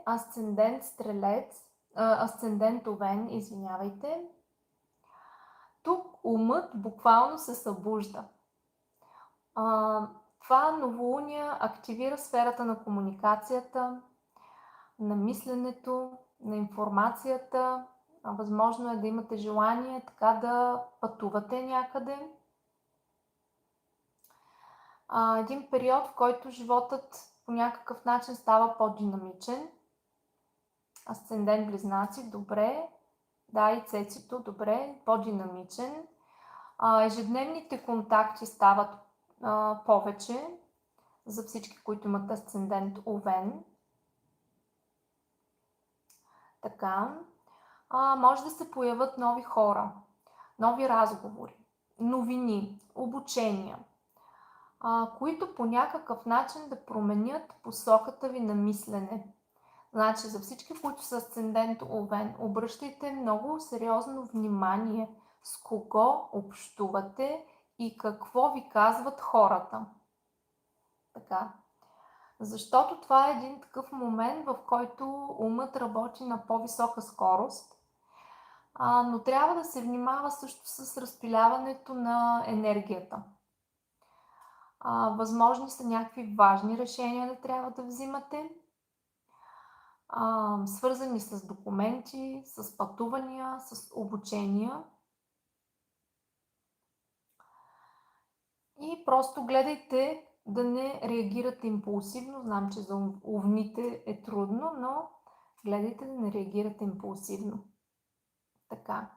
асцендент Стрелец, асцендент Овен, извинявайте, тук умът буквално се събужда. Това новолуние активира сферата на комуникацията, на мисленето, на информацията. Възможно е да имате желание така да пътувате някъде. Един период, в който животът по някакъв начин става по-динамичен. Асцендент Близнаци, добре. Да, и Цецито, добре, по-динамичен. Ежедневните контакти стават повече за всички, които имат асцендент Овен. Така. Може да се появят нови хора, нови разговори, новини, обучения, които по някакъв начин да променят посоката ви на мислене. Значи за всички, които са асцендент Овен, обръщайте много сериозно внимание с кого общувате и какво ви казват хората. Така. Защото това е един такъв момент, в който умът работи на по-висока скорост, но трябва да се внимава също с разпиляването на енергията. Възможни са някакви важни решения да трябва да взимате, свързани с документи, с пътувания, с обучения. И просто гледайте да не реагирате импулсивно. Знам, че за овните е трудно, но гледайте да не реагирате импулсивно. Така.